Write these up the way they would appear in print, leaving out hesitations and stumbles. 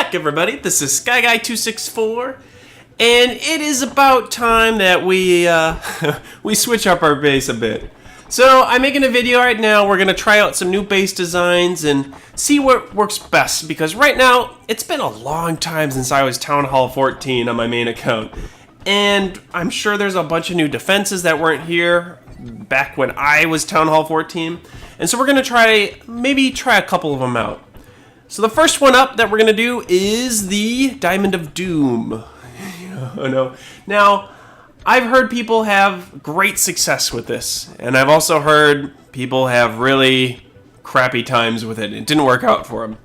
back, everybody. This is SkyGuy264, and it is about time that we we switch up our base a bit. So I'm making a video right now. We're gonna try out some new base designs and see what works best, because right now it's been a long time since I was Town Hall 14 on my main account, and I'm sure there's a bunch of new defenses that weren't here back when I was Town Hall 14, and so we're gonna maybe try a couple of them out. So the first one up that we're going to do is the Diamond of Doom. Oh no. Now, I've heard people have great success with this, and I've also heard people have really crappy times with it. It didn't work out for them.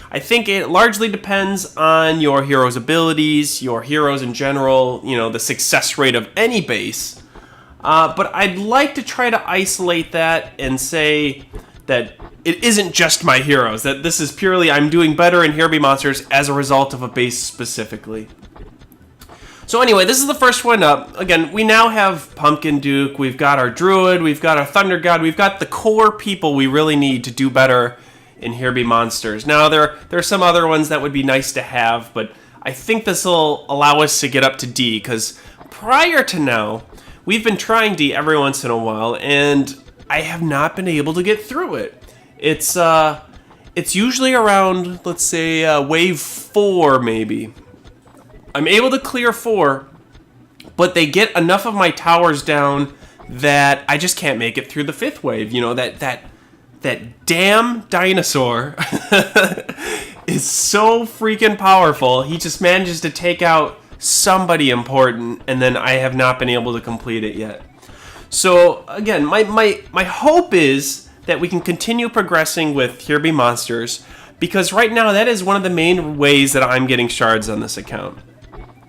I think it largely depends on your hero's abilities, your heroes in general, the success rate of any base. But I'd like to try to isolate that and say that it isn't just my heroes, that this is purely I'm doing better in Here Be Monsters as a result of a base specifically. So anyway, this is the first one up. Again, we now have Pumpkin Duke, we've got our Druid, we've got our Thunder God, we've got the core people we really need to do better in Here Be Monsters. Now, there are some other ones that would be nice to have, but I think this will allow us to get up to D, because prior to now, we've been trying D every once in a while, and I have not been able to get through it. It's usually around, let's say, wave 4 maybe. I'm able to clear 4, but they get enough of my towers down that I just can't make it through the 5th wave. That damn dinosaur is so freaking powerful. He just manages to take out somebody important, and then I have not been able to complete it yet. So again, my hope is that we can continue progressing with Here Be Monsters, because right now that is one of the main ways that I'm getting shards on this account.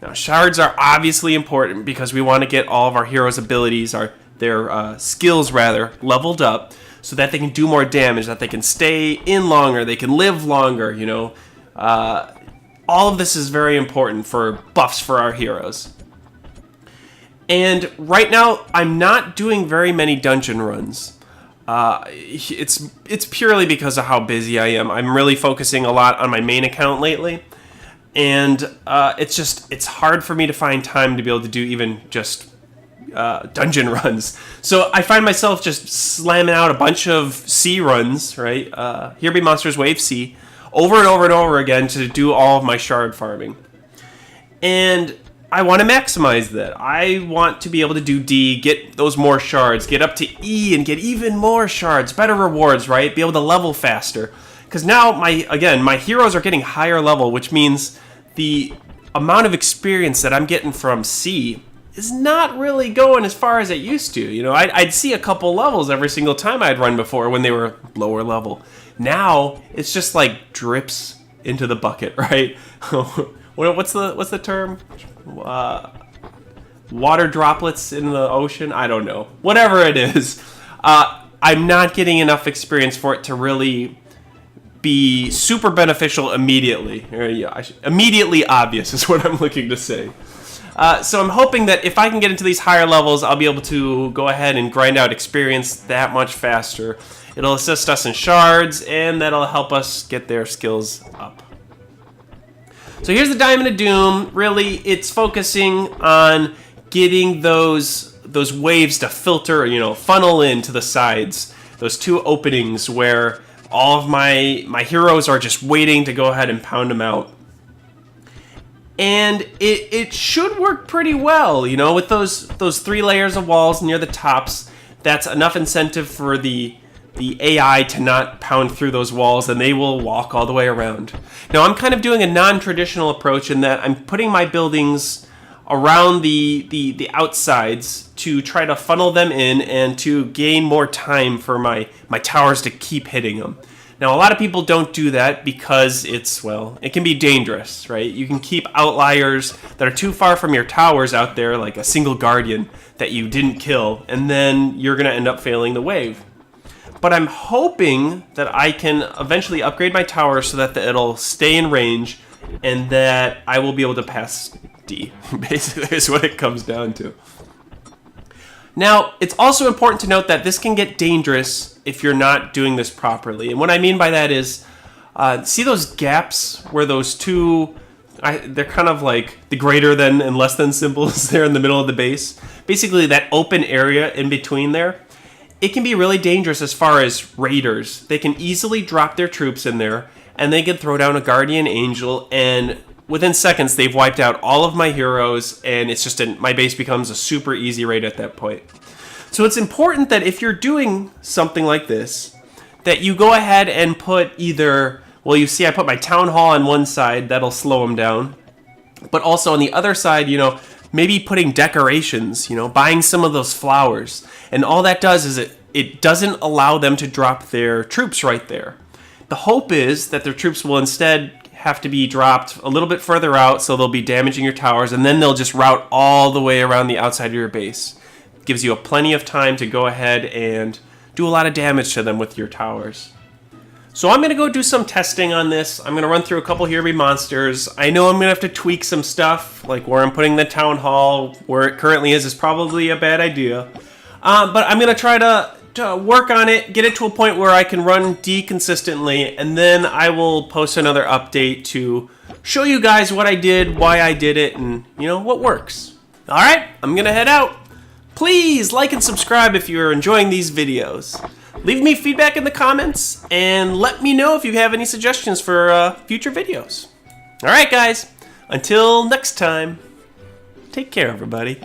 Now, shards are obviously important because we want to get all of our heroes' abilities, their skills rather, leveled up so that they can do more damage, that they can stay in longer, they can live longer, all of this is very important for buffs for our heroes. And right now, I'm not doing very many dungeon runs. It's purely because of how busy I am. I'm really focusing a lot on my main account lately, and it's hard for me to find time to be able to do even just dungeon runs. So I find myself just slamming out a bunch of C runs, right? Here Be Monsters Wave C, over and over and over again to do all of my shard farming. And I want to maximize that. I want to be able to do D, get those more shards, get up to E and get even more shards, better rewards, right? Be able to level faster. Because now, my heroes are getting higher level, which means the amount of experience that I'm getting from C is not really going as far as it used to. I'd see a couple levels every single time I'd run before when they were lower level. Now, it's just like drips into the bucket, right? What's the term? Water droplets in the ocean? I don't know. Whatever it is, I'm not getting enough experience for it to really be super beneficial immediately. Immediately obvious is what I'm looking to say. So I'm hoping that if I can get into these higher levels, I'll be able to go ahead and grind out experience that much faster. It'll assist us in shards, and that'll help us get their skills up. So here's the Diamond of Doom. Really, it's focusing on getting those waves to filter, funnel into the sides. Those two openings where all of my heroes are just waiting to go ahead and pound them out. And it should work pretty well, with those 3 layers of walls near the tops. That's enough incentive for the AI to not pound through those walls, and they will walk all the way around. Now, I'm kind of doing a non-traditional approach in that I'm putting my buildings around the outsides to try to funnel them in and to gain more time for my towers to keep hitting them. Now, a lot of people don't do that because it can be dangerous, right? You can keep outliers that are too far from your towers out there, like a single guardian that you didn't kill, and then you're going to end up failing the wave. But I'm hoping that I can eventually upgrade my tower so that it'll stay in range and that I will be able to pass D, basically is what it comes down to. Now, it's also important to note that this can get dangerous if you're not doing this properly. And what I mean by that is See those gaps where those two, they're kind of like the greater than and less than symbols there in the middle of the base. Basically that open area in between there. It can be really dangerous as far as raiders. They can easily drop their troops in there, and they can throw down a guardian angel, and within seconds they've wiped out all of my heroes, and it's just my base becomes a super easy raid at that point. So it's important that if you're doing something like this, that you go ahead and put either, well, you see I put my town hall on one side, that'll slow them down, but also on the other side, you know, maybe putting decorations, you know, buying some of those flowers. And all that does is it doesn't allow them to drop their troops right there. The hope is that their troops will instead have to be dropped a little bit further out, so they'll be damaging your towers, and then they'll just route all the way around the outside of your base. It gives you plenty of time to go ahead and do a lot of damage to them with your towers. So I'm going to go do some testing on this. I'm going to run through a couple Here Be Monsters. I know I'm going to have to tweak some stuff, like where I'm putting the town hall, where it currently is probably a bad idea. But I'm going to try to work on it, get it to a point where I can run D consistently, and then I will post another update to show you guys what I did, why I did it, and you know, what works. Alright, I'm going to head out. Please like and subscribe if you're enjoying these videos. Leave me feedback in the comments, and let me know if you have any suggestions for future videos. Alright guys, until next time, take care everybody.